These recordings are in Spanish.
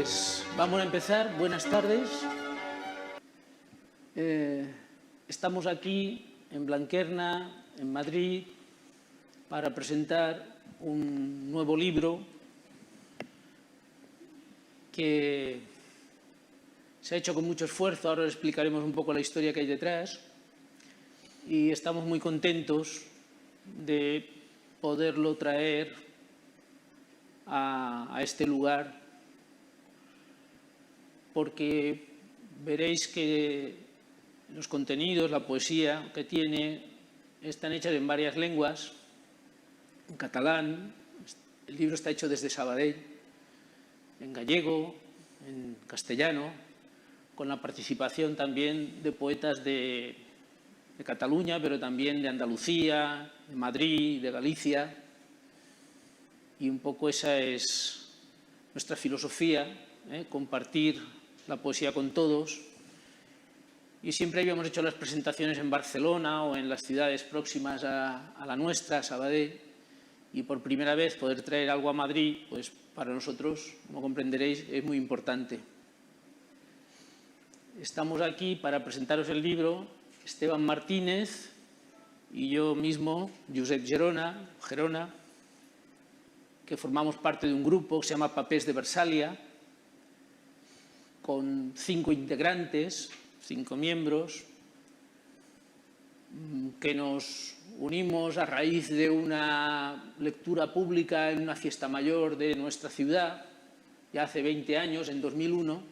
Pues vamos a empezar. Buenas tardes. Estamos aquí en Blanquerna, en Madrid, para presentar un nuevo libro que se ha hecho con mucho esfuerzo. Ahora les explicaremos un poco la historia que hay detrás. Y estamos muy contentos de poderlo traer a este lugar, porque veréis que los contenidos, la poesía que tiene, están hechas en varias lenguas, en catalán, el libro está hecho desde Sabadell, en gallego, en castellano, con la participación también de poetas de Cataluña, pero también de Andalucía, de Madrid, de Galicia. Y un poco esa es nuestra filosofía, compartir la poesía con todos. Y siempre habíamos hecho las presentaciones en Barcelona o en las ciudades próximas a la nuestra, a Sabadell, y por primera vez poder traer algo a Madrid, pues para nosotros, como comprenderéis, es muy importante. Estamos aquí para presentaros el libro, Esteban Martínez y yo mismo, Josep Gerona, que formamos parte de un grupo que se llama Papers de Versalia, con 5 integrantes, 5 miembros, que nos unimos a raíz de una lectura pública en una fiesta mayor de nuestra ciudad, ya hace 20 años, en 2001,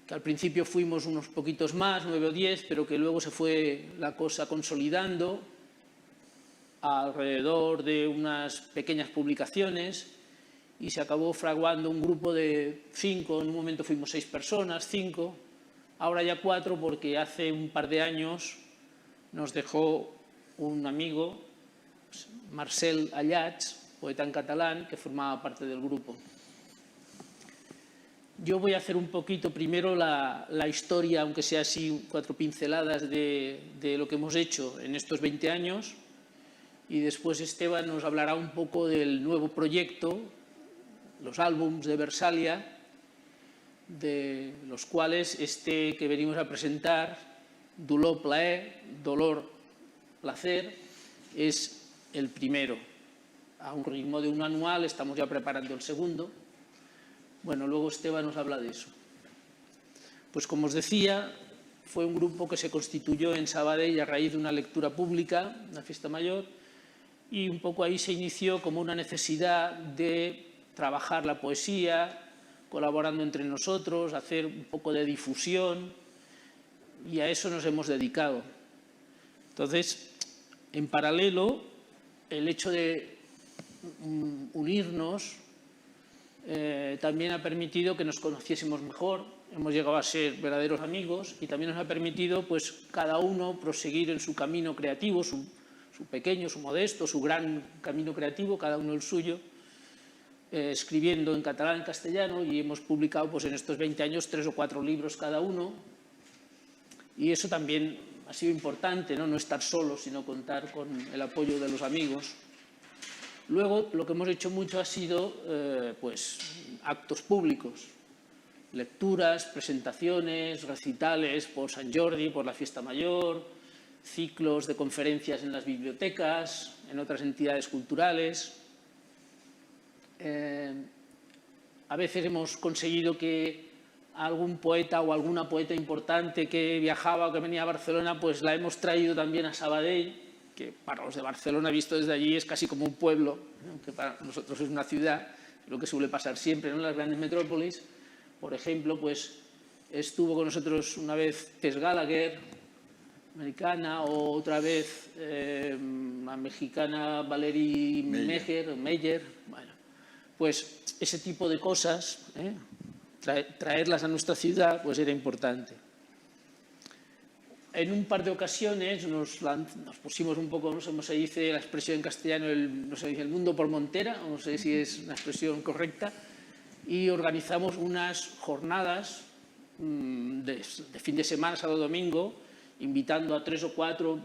que al principio fuimos unos poquitos más, 9 o 10, pero que luego se fue la cosa consolidando alrededor de unas pequeñas publicaciones y se acabó fraguando un grupo de 5, en un momento fuimos 6 personas, 5, ahora ya 4, porque hace un par de años nos dejó un amigo, Marcel Allats, poeta en catalán, que formaba parte del grupo. Yo voy a hacer un poquito primero la historia, aunque sea así 4 pinceladas de lo que hemos hecho en estos 20 años, y después Esteban nos hablará un poco del nuevo proyecto, los álbums de Versalia, de los cuales este que venimos a presentar, Dolor, Plaer, Dolor, Placer, es el primero. A un ritmo de un anual, estamos ya preparando el segundo. Bueno, luego Esteban nos habla de eso. Pues como os decía, fue un grupo que se constituyó en Sabadell a raíz de una lectura pública, una fiesta mayor, y un poco ahí se inició como una necesidad de trabajar la poesía, colaborando entre nosotros, hacer un poco de difusión, y a eso nos hemos dedicado. Entonces, en paralelo, el hecho de unirnos también ha permitido que nos conociésemos mejor, hemos llegado a ser verdaderos amigos, y también nos ha permitido, pues, cada uno proseguir en su camino creativo, su pequeño, su modesto, su gran camino creativo, cada uno el suyo, escribiendo en catalán, en castellano, y hemos publicado, pues, en estos 20 años 3 o 4 libros cada uno, y eso también ha sido importante, no estar solos, sino contar con el apoyo de los amigos. Luego, lo que hemos hecho mucho ha sido pues, actos públicos, lecturas, presentaciones, recitales por Sant Jordi, por la Fiesta Mayor, ciclos de conferencias en las bibliotecas, en otras entidades culturales. A veces hemos conseguido que algún poeta o alguna poeta importante que viajaba o que venía a Barcelona, pues la hemos traído también a Sabadell, que para los de Barcelona, visto desde allí, es casi como un pueblo, que para nosotros es una ciudad, lo que suele pasar siempre, ¿no?, en las grandes metrópolis. Por ejemplo, pues estuvo con nosotros una vez Tess Gallagher, americana, o otra vez la mexicana Valerie Meyer. Bueno, pues ese tipo de cosas, traerlas a nuestra ciudad, pues era importante. En un par de ocasiones nos pusimos un poco, no se dice la expresión en castellano, el mundo por montera, no sé si es una expresión correcta, y organizamos unas jornadas de fin de semana, sábado, domingo, invitando a 3 o 4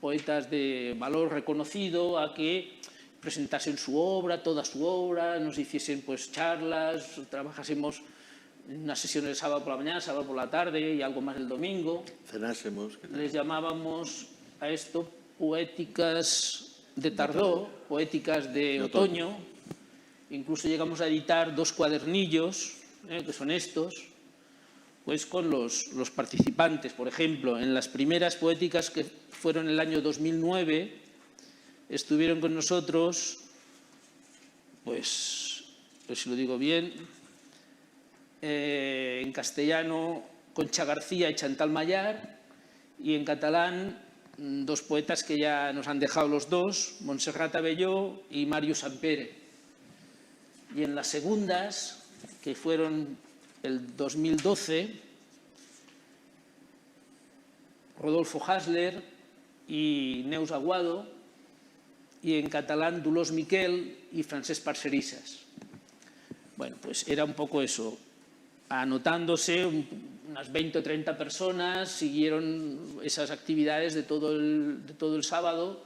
poetas de valor reconocido a que presentasen su obra, toda su obra, nos hiciesen pues charlas, trabajásemos en unas sesiones el sábado por la mañana, sábado por la tarde y algo más el domingo. Cenásemos. Les llamábamos a esto poéticas de tardor, poéticas de otoño. Incluso llegamos a editar 2 cuadernillos, que son estos, pues con los participantes. Por ejemplo, en las primeras poéticas, que fueron en el año 2009, estuvieron con nosotros, pues, a ver si lo digo bien, en castellano Concha García y Chantal Mayar, y en catalán 2 poetas que ya nos han dejado los dos, Montserrat Abelló y Mario Sampere. Y en las segundas, que fueron el 2012, Rodolfo Hasler y Neus Aguado, y en catalán Dolors Miquel y Francesc Parcerisas. Bueno, pues era un poco eso, anotándose unas 20 o 30 personas, siguieron esas actividades de todo el sábado,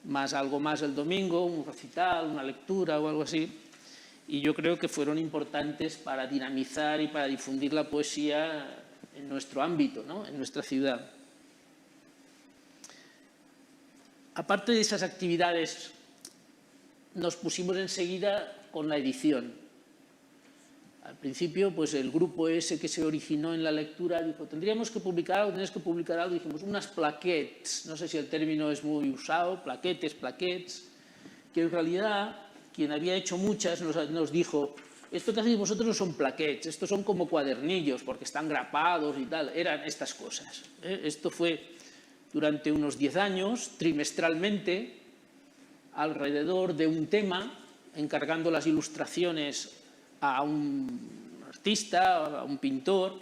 más algo más el domingo, un recital, una lectura o algo así. Y yo creo que fueron importantes para dinamizar y para difundir la poesía en nuestro ámbito, ¿no? En nuestra ciudad. Aparte de esas actividades, nos pusimos enseguida con la edición. Al principio, pues el grupo ese que se originó en la lectura dijo, tendríamos que publicar algo, tenéis que publicar algo. Dijimos, unas plaquettes, no sé si el término es muy usado, plaquetes, que en realidad quien había hecho muchas nos dijo, esto que hacéis vosotros no son plaquettes, estos son como cuadernillos porque están grapados y tal, eran estas cosas. Esto fue durante unos 10 años, trimestralmente, alrededor de un tema, encargando las ilustraciones a un artista, a un pintor.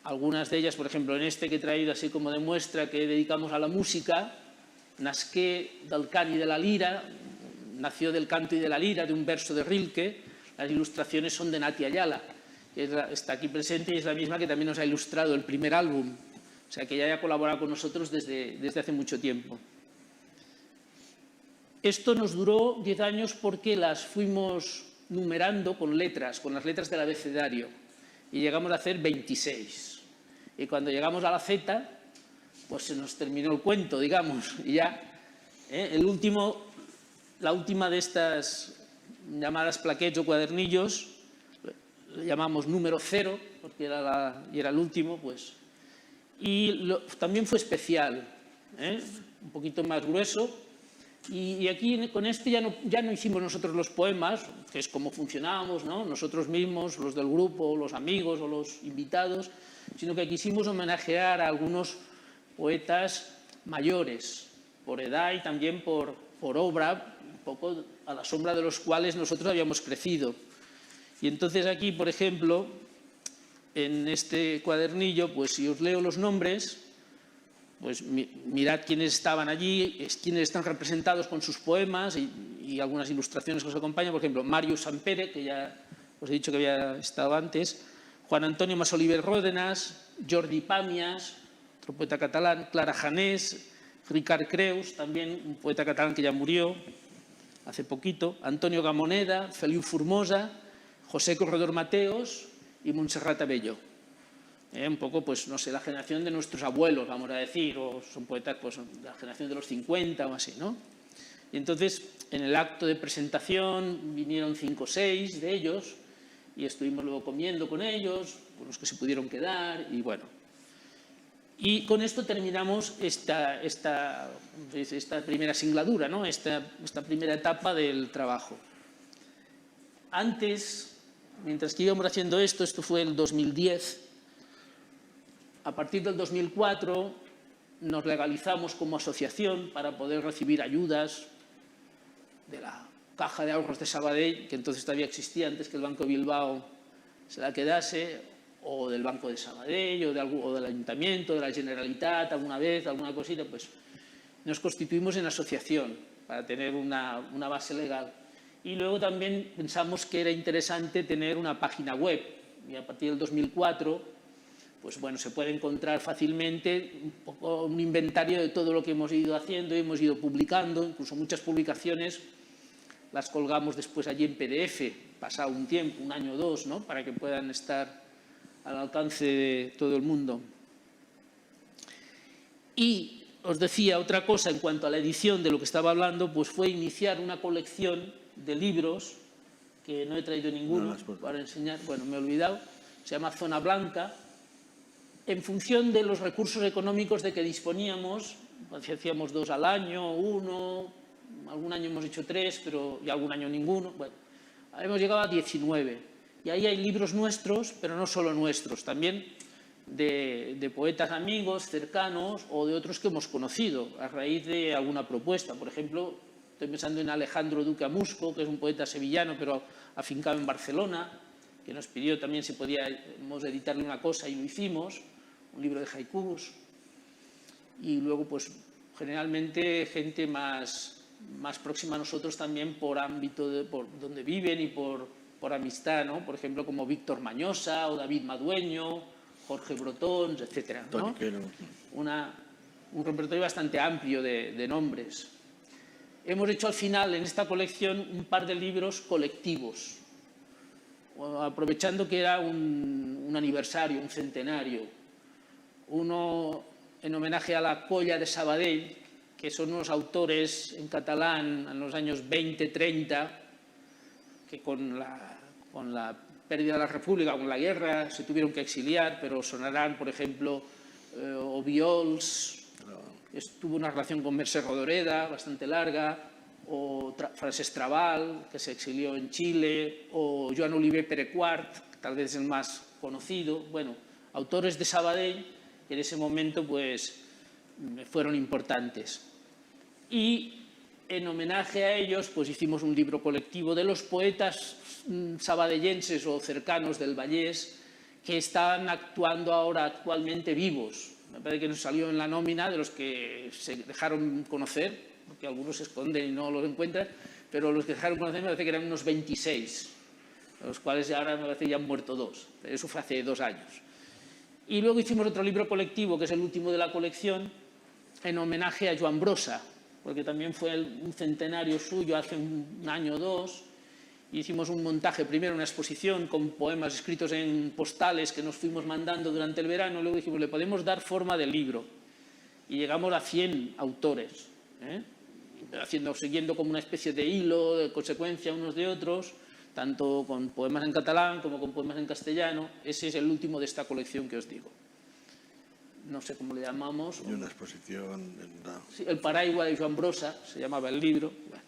Algunas de ellas, por ejemplo, en este que he traído así como de muestra, que dedicamos a la música, Nasqué del cant y de la lira, nació del canto y de la lira, de un verso de Rilke. Las ilustraciones son de Nati Ayala, que está aquí presente y es la misma que también nos ha ilustrado el primer álbum. O sea, que ya haya colaborado con nosotros desde hace mucho tiempo. Esto nos duró 10 años porque las fuimos numerando con letras, con las letras del abecedario, y llegamos a hacer 26. Y cuando llegamos a la Z, pues se nos terminó el cuento, digamos, y ya la última de estas llamadas plaquettes o cuadernillos, le llamamos número 0, porque era el último, pues. Y también fue especial, un poquito más grueso. Y aquí con este ya no hicimos nosotros los poemas, que es como funcionábamos, ¿no? Nosotros mismos, los del grupo, los amigos o los invitados, sino que quisimos homenajear a algunos poetas mayores, por edad y también por obra, un poco a la sombra de los cuales nosotros habíamos crecido. Y entonces aquí, por ejemplo, en este cuadernillo, pues si os leo los nombres, pues mirad quiénes estaban allí, quiénes están representados con sus poemas y algunas ilustraciones que os acompañan. Por ejemplo, Mario Sampere, que ya os he dicho que había estado antes, Juan Antonio Masoliver Ródenas, Jordi Pàmies, otro poeta catalán, Clara Janés, Ricard Creus, también un poeta catalán que ya murió hace poquito, Antonio Gamoneda, Feliu Formosa, José Corredor Mateos y Montserrat Abelló. Un poco, pues, no sé, la generación de nuestros abuelos, vamos a decir, o son poetas, pues, de la generación de los 50 o así, ¿no? Y entonces, en el acto de presentación vinieron 5 o 6 de ellos y estuvimos luego comiendo con ellos, con los que se pudieron quedar y bueno. Y con esto terminamos esta primera singladura, ¿no? Esta primera etapa del trabajo. Antes, mientras que íbamos haciendo esto fue el 2010, a partir del 2004 nos legalizamos como asociación para poder recibir ayudas de la Caja de Ahorros de Sabadell, que entonces todavía existía antes que el Banco de Bilbao se la quedase, o del Banco de Sabadell, o del Ayuntamiento, de la Generalitat, alguna vez, alguna cosita, pues nos constituimos en asociación para tener una base legal. Y luego también pensamos que era interesante tener una página web, y a partir del 2004 pues bueno, se puede encontrar fácilmente un inventario de todo lo que hemos ido haciendo y hemos ido publicando. Incluso muchas publicaciones las colgamos después allí en PDF, pasado un tiempo, un año o dos, ¿no?, para que puedan estar al alcance de todo el mundo. Y os decía otra cosa en cuanto a la edición de lo que estaba hablando, pues fue iniciar una colección de libros, que no he traído ninguno para enseñar, bueno, me he olvidado, se llama Zona Blanca, en función de los recursos económicos de que disponíamos. Hacíamos 2 al año, 1, algún año hemos hecho 3, pero y algún año ninguno. Bueno, hemos llegado a 19. Y ahí hay libros nuestros, pero no solo nuestros, también de poetas amigos, cercanos, o de otros que hemos conocido a raíz de alguna propuesta. Por ejemplo, estoy pensando en Alejandro Duque Amusco, que es un poeta sevillano, pero afincado en Barcelona, que nos pidió también si podíamos editarle una cosa y lo hicimos, un libro de haikus. Y luego, pues, generalmente gente más próxima a nosotros también por ámbito, por donde viven y por amistad, ¿no? Por ejemplo, como Víctor Mañosa o David Madueño, Jorge Brotons, etcétera, ¿no? Un repertorio bastante amplio de nombres. Hemos hecho al final en esta colección un par de libros colectivos, aprovechando que era un aniversario, un centenario. Uno en homenaje a la Colla de Sabadell, que son unos autores en catalán en los años 20-30, que con la pérdida de la República, con la guerra, se tuvieron que exiliar, pero sonarán, por ejemplo, Obiols, que tuvo una relación con Mercè Rodoreda bastante larga, o Francesc Trabal, que se exilió en Chile, o Joan Oliver Perequart, que tal vez es el más conocido. Bueno, autores de Sabadell que en ese momento pues fueron importantes. Y en homenaje a ellos pues hicimos un libro colectivo de los poetas sabadellenses o cercanos del Vallés que están actualmente vivos. Me parece que nos salió en la nómina de los que se dejaron conocer, porque algunos se esconden y no los encuentran, pero los que dejaron conocer me parece que eran unos 26, de los cuales ahora me parece ya han muerto 2. Eso fue hace 2 años. Y luego hicimos otro libro colectivo, que es el último de la colección, en homenaje a Joan Brossa, porque también fue un centenario suyo hace un año o 2. Hicimos un montaje, primero una exposición con poemas escritos en postales que nos fuimos mandando durante el verano. Luego dijimos, le podemos dar forma de libro. Y llegamos a 100 autores, siguiendo como una especie de hilo, de consecuencia unos de otros, tanto con poemas en catalán como con poemas en castellano. Ese es el último de esta colección que os digo. No sé cómo le llamamos. Y una exposición. Sí, El paraigua de Joan Brossa, se llamaba el libro. Bueno.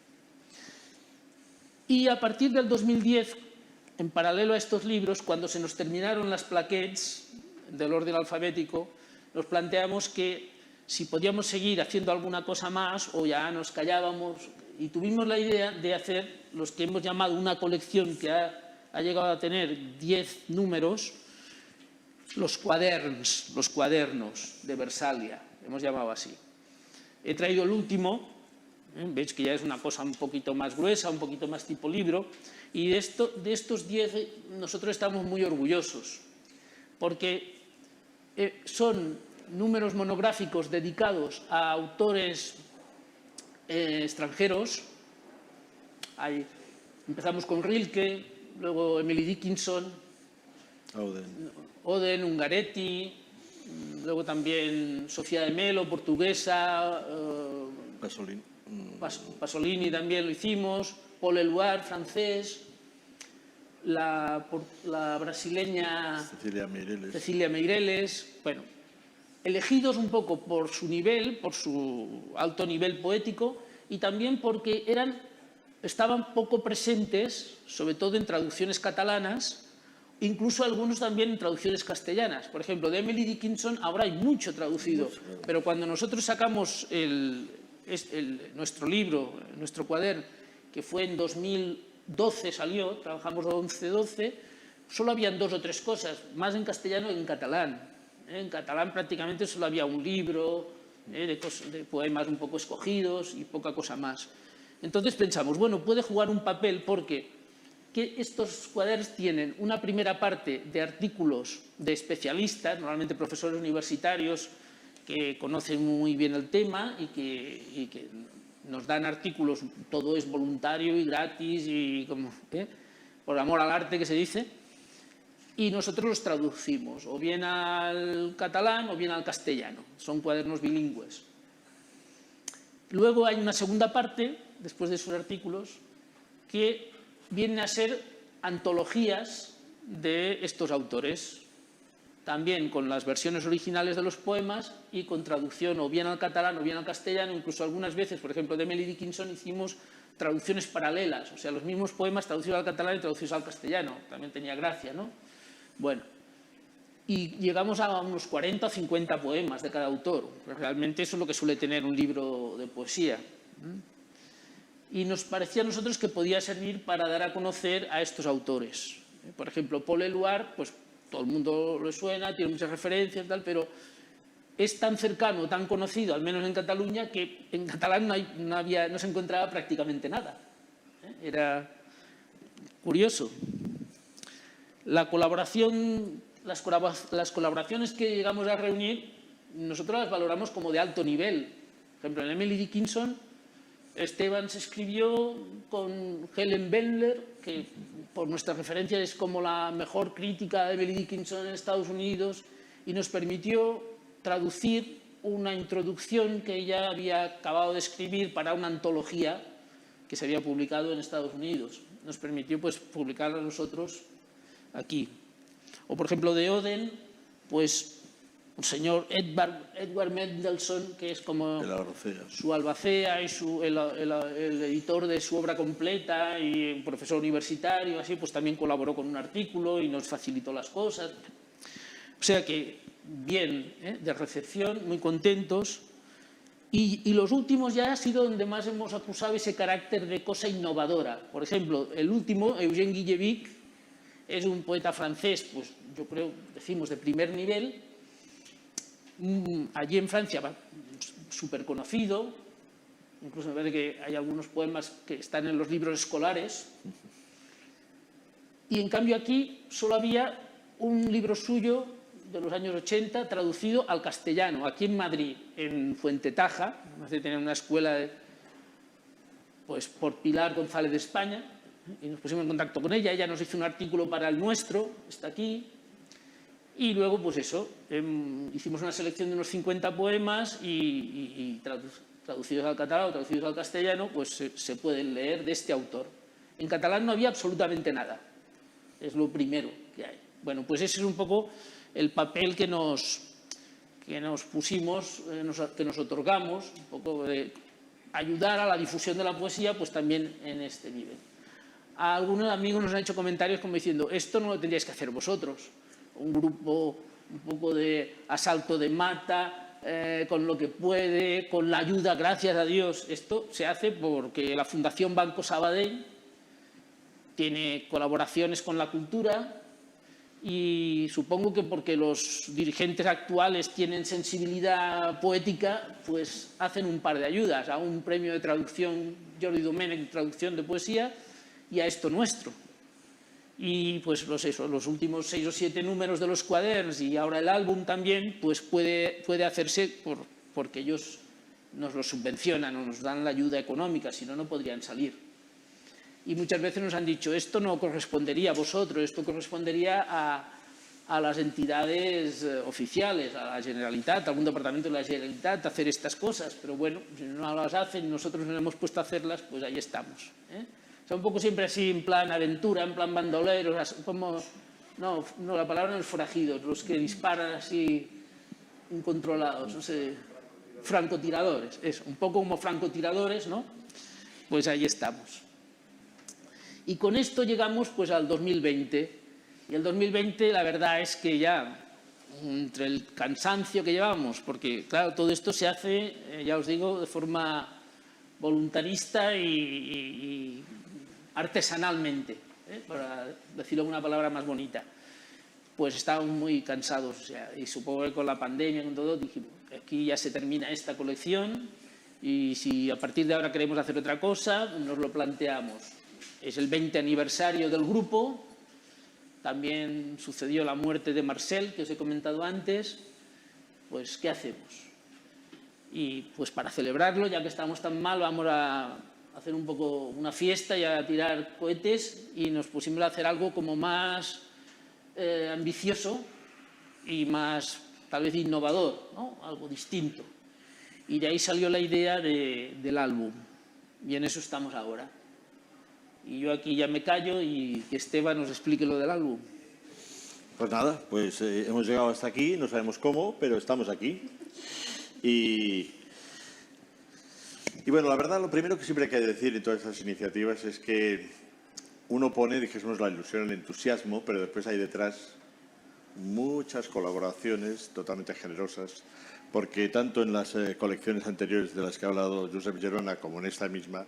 Y a partir del 2010, en paralelo a estos libros, cuando se nos terminaron las plaquettes del orden alfabético, nos planteamos que si podíamos seguir haciendo alguna cosa más o ya nos callábamos, y tuvimos la idea de hacer los que hemos llamado una colección que ha llegado a tener 10 números, los cuadernos de Versalia, hemos llamado así. He traído el último, veis que ya es una cosa un poquito más gruesa, un poquito más tipo libro, y de estos 10 nosotros estamos muy orgullosos, porque son números monográficos dedicados a autores extranjeros. Empezamos con Rilke, luego Emily Dickinson, Oden, Ungaretti, luego también Sofía de Melo, portuguesa, Pasolini también lo hicimos, Paul Eluard, francés, la brasileña Cecilia Meireles. Bueno, elegidos un poco por su nivel, por su alto nivel poético, y también porque estaban poco presentes, sobre todo en traducciones catalanas, incluso algunos también en traducciones castellanas. Por ejemplo, de Emily Dickinson ahora hay mucho traducido, pero cuando nosotros sacamos nuestro libro, nuestro cuaderno, que fue en 2012 salió, trabajamos 11-12, solo habían 2 o 3 cosas, más en castellano que en catalán. En catalán prácticamente solo había un libro de poemas un poco escogidos y poca cosa más. Entonces pensamos, bueno, puede jugar un papel porque que estos cuadernos tienen una primera parte de artículos de especialistas, normalmente profesores universitarios que conocen muy bien el tema y que nos dan artículos, todo es voluntario y gratis y por amor al arte que se dice, y nosotros los traducimos o bien al catalán o bien al castellano, son cuadernos bilingües. Luego hay una segunda parte, después de esos artículos, que vienen a ser antologías de estos autores, también con las versiones originales de los poemas y con traducción o bien al catalán o bien al castellano. Incluso algunas veces, por ejemplo, de Emily Dickinson hicimos traducciones paralelas, o sea, los mismos poemas traducidos al catalán y traducidos al castellano. También tenía gracia, ¿no? Bueno, y llegamos a unos 40 o 50 poemas de cada autor. Realmente eso es lo que suele tener un libro de poesía. Y nos parecía a nosotros que podía servir para dar a conocer a estos autores. Por ejemplo, Paul Éluard, pues todo el mundo le suena, tiene muchas referencias, tal, pero es tan cercano, tan conocido, al menos en Cataluña, que en catalán no se encontraba prácticamente nada. Era curioso. La colaboración, las colaboraciones que llegamos a reunir, nosotros las valoramos como de alto nivel. Por ejemplo, en Emily Dickinson, Esteban se escribió con Helen Bendler, que por nuestra referencia es como la mejor crítica de Emily Dickinson en Estados Unidos, y nos permitió traducir una introducción que ella había acabado de escribir para una antología que se había publicado en Estados Unidos. Nos permitió pues publicarla nosotros aquí. O por ejemplo de Oden, pues un señor Edward Mendelssohn, que es como su albacea y el editor de su obra completa y un profesor universitario, así, pues también colaboró con un artículo y nos facilitó las cosas. O sea que bien, de recepción, muy contentos. Y los últimos ya ha sido donde más hemos acusado ese carácter de cosa innovadora. Por ejemplo, el último, Eugène Guillevic, es un poeta francés, pues yo creo, decimos, de primer nivel. Allí en Francia, súper conocido, incluso me parece que hay algunos poemas que están en los libros escolares, y en cambio aquí solo había un libro suyo de los años 80 traducido al castellano, aquí en Madrid, en Fuentetaja, tenía una escuela pues, por Pilar González de España, y nos pusimos en contacto con ella nos hizo un artículo para el nuestro, está aquí. Y luego, pues eso, hicimos una selección de unos 50 poemas y traducidos al catalán o traducidos al castellano, pues se pueden leer de este autor. En catalán no había absolutamente nada. Es lo primero que hay. Bueno, pues ese es un poco el papel que nos pusimos, que nos otorgamos, un poco de ayudar a la difusión de la poesía, pues también en este nivel. A algunos amigos nos han hecho comentarios como diciendo, esto no lo tendríais que hacer vosotros. Un grupo un poco de asalto de mata, con lo que puede, con la ayuda, gracias a Dios. Esto se hace porque la Fundación Banco Sabadell tiene colaboraciones con la cultura y supongo que porque los dirigentes actuales tienen sensibilidad poética, pues hacen un par de ayudas, a un premio de traducción Jordi Domènech, traducción de poesía, y a esto nuestro. Y pues los últimos 6 o 7 números de los cuadernos y ahora el álbum también, pues puede hacerse porque ellos nos lo subvencionan o nos dan la ayuda económica, si no, no podrían salir. Y muchas veces nos han dicho, esto no correspondería a vosotros, esto correspondería a las entidades oficiales, a la Generalitat, a algún departamento de la Generalitat, hacer estas cosas. Pero bueno, si no las hacen y nosotros nos hemos puesto a hacerlas, pues ahí estamos. O sea, un poco siempre así, en plan aventura, en plan bandoleros, como... No, la palabra no es forajidos, los que disparan así incontrolados, no sé, francotiradores, eso, un poco como francotiradores, ¿no? Pues ahí estamos. Y con esto llegamos pues al 2020. Y el 2020 la verdad es que ya, entre el cansancio que llevamos, porque claro, todo esto se hace, ya os digo, de forma voluntarista y artesanalmente, para decirlo con una palabra más bonita. Pues estábamos muy cansados, o sea, y supongo que con la pandemia, con todo, dijimos, aquí ya se termina esta colección y si a partir de ahora queremos hacer otra cosa, nos lo planteamos. es el 20 aniversario del grupo, también sucedió la muerte de Marcel, que os he comentado antes, pues ¿qué hacemos? Y pues para celebrarlo, ya que estamos tan mal, vamos a hacer un poco una fiesta y a tirar cohetes, y nos pusimos a hacer algo como más ambicioso y más tal vez innovador, ¿no? Algo distinto. Y de ahí salió la idea del álbum, y en eso estamos ahora. Y yo aquí ya me callo y que Esteban nos explique lo del álbum. Pues nada, pues hemos llegado hasta aquí, no sabemos cómo, pero estamos aquí. Y bueno, la verdad, lo primero que siempre hay que decir en todas estas iniciativas es que uno pone, dijésemos, la ilusión, el entusiasmo, pero después hay detrás muchas colaboraciones totalmente generosas, porque tanto en las colecciones anteriores de las que ha hablado Josep Gerona como en esta misma,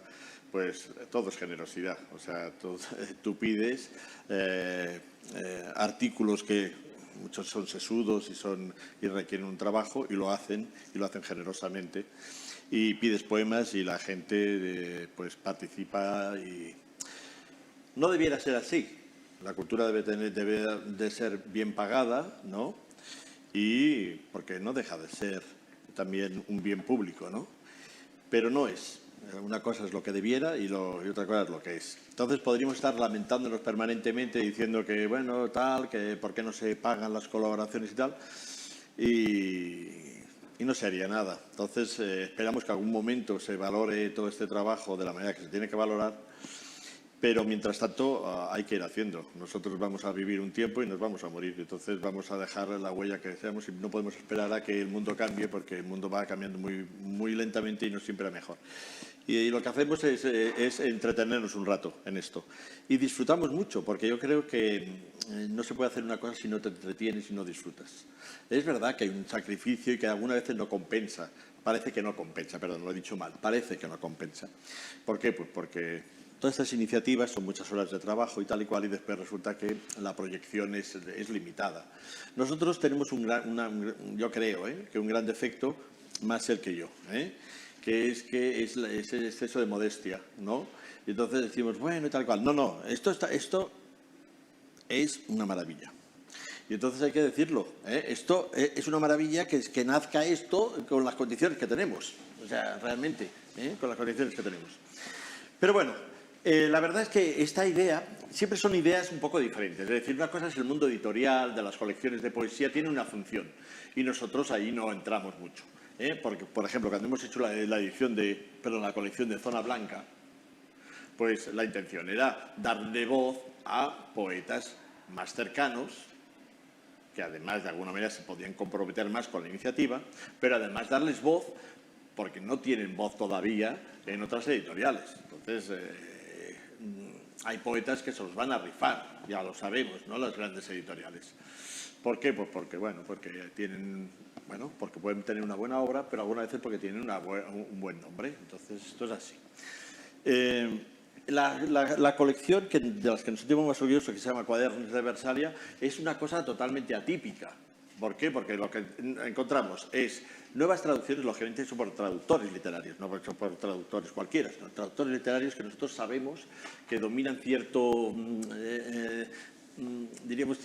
pues todo es generosidad. O sea, tú pides artículos que muchos son sesudos y requieren un trabajo, y lo hacen generosamente. Y pides poemas y la gente pues participa, y no debiera ser así. La cultura debe de ser bien pagada, ¿no? Y porque no deja de ser también un bien público, ¿no? Pero no es. Una cosa es lo que debiera y otra cosa es lo que es. Entonces podríamos estar lamentándonos permanentemente diciendo que, bueno, tal, que por qué no se pagan las colaboraciones y tal, y no se haría nada. Entonces esperamos que algún momento se valore todo este trabajo de la manera que se tiene que valorar, pero mientras tanto hay que ir haciendo. Nosotros vamos a vivir un tiempo y nos vamos a morir, entonces vamos a dejar la huella que deseamos, y no podemos esperar a que el mundo cambie, porque el mundo va cambiando muy, muy lentamente y no siempre a mejor. Y lo que hacemos es entretenernos un rato en esto. Y disfrutamos mucho, porque yo creo que no se puede hacer una cosa si no te entretienes y no disfrutas. Es verdad que hay un sacrificio y que algunas veces no compensa. Parece que no compensa, perdón, lo he dicho mal. Parece que no compensa. ¿Por qué? Pues porque todas estas iniciativas son muchas horas de trabajo y tal y cual, y después resulta que la proyección es limitada. Nosotros tenemos yo creo, que un gran defecto, más él que yo, que es ese exceso de modestia, ¿no? Y entonces decimos, bueno, y tal cual. No, esto es una maravilla. Y entonces hay que decirlo, esto es una maravilla que nazca esto con las condiciones que tenemos. O sea, realmente, con las condiciones que tenemos. Pero bueno, la verdad es que esta idea, siempre son ideas un poco diferentes. Es decir, una cosa es el mundo editorial, de las colecciones de poesía, tiene una función. Y nosotros ahí no entramos mucho. Porque, por ejemplo, cuando hemos hecho la colección de Zona Blanca, pues la intención era darle voz a poetas más cercanos, que además de alguna manera se podían comprometer más con la iniciativa, pero además darles voz porque no tienen voz todavía en otras editoriales. Entonces, hay poetas que se los van a rifar, ya lo sabemos, ¿no? Las grandes editoriales. ¿Por qué? Pues porque pueden tener una buena obra, pero algunas veces porque tienen un buen nombre. Entonces, esto es así. La colección de las que nos sentimos más orgullosos, que se llama Cuadernos de Versalia, es una cosa totalmente atípica. ¿Por qué? Porque lo que encontramos es nuevas traducciones, lógicamente son por traductores literarios, no son por traductores cualquiera, sino traductores literarios que nosotros sabemos que dominan diríamos,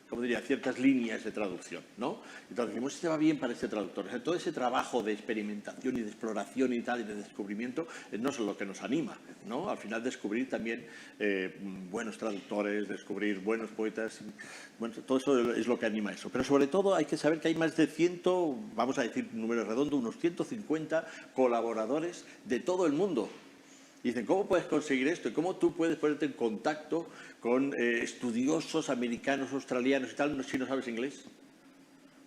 como diría, ciertas líneas de traducción, ¿no? Entonces decimos, este va bien para este traductor. O sea, todo ese trabajo de experimentación y de exploración y tal, y de descubrimiento, no es lo que nos anima, ¿no? Al final descubrir también buenos traductores, descubrir buenos poetas, bueno, todo eso es lo que anima eso. Pero sobre todo hay que saber que hay más de 100, vamos a decir número redondo, unos 150 colaboradores de todo el mundo. Y dicen, ¿cómo puedes conseguir esto? ¿Y cómo tú puedes ponerte en contacto con estudiosos americanos, australianos y tal, si no sabes inglés?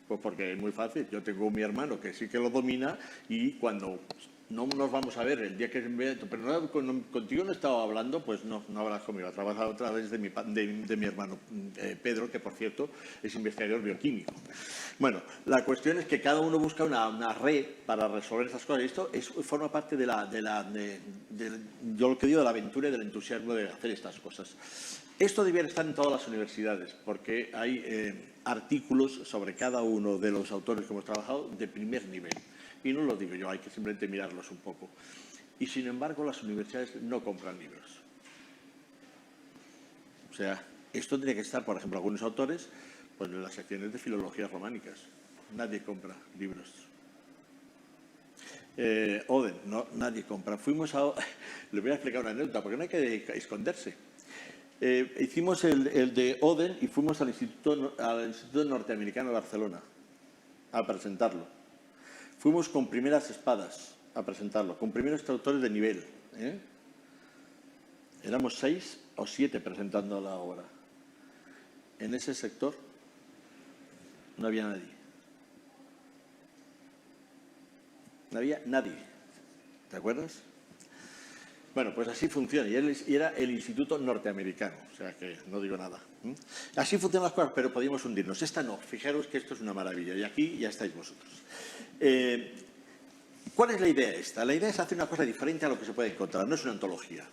Pues porque es muy fácil. Yo tengo mi hermano que sí que lo domina, y cuando no nos vamos a ver el día que me... Pero contigo no he estado hablando, pues no hablas conmigo. He trabajado a través de mi hermano Pedro, que por cierto es investigador bioquímico. Bueno, la cuestión es que cada uno busca una red para resolver estas cosas. Esto forma parte yo lo que digo, de la aventura y del entusiasmo de hacer estas cosas. Esto debería estar en todas las universidades, porque hay artículos sobre cada uno de los autores que hemos trabajado de primer nivel. Y no lo digo yo, hay que simplemente mirarlos un poco. Y sin embargo, las universidades no compran libros. sea, esto tiene que estar, por ejemplo, algunos autores, pues en las secciones de filologías románicas. Nadie compra libros. Oden, no, nadie compra. Fuimos a... Le voy a explicar una anécdota, porque no hay que esconderse. Hicimos el de Oden y fuimos al Instituto Norteamericano de Barcelona a presentarlo. Fuimos con Primeras Espadas a presentarlo, con primeros traductores de nivel. Éramos 6 o 7 presentando la obra. En ese sector no había nadie. No había nadie. ¿Te acuerdas? Bueno, pues así funciona. Y era el Instituto Norteamericano, o sea que no digo nada. Así funcionan las cosas, pero podíamos hundirnos. Esta no, fijaros que esto es una maravilla. Y aquí ya estáis vosotros. ¿Cuál es la idea esta? La idea es hacer una cosa diferente a lo que se puede encontrar. No es una antología.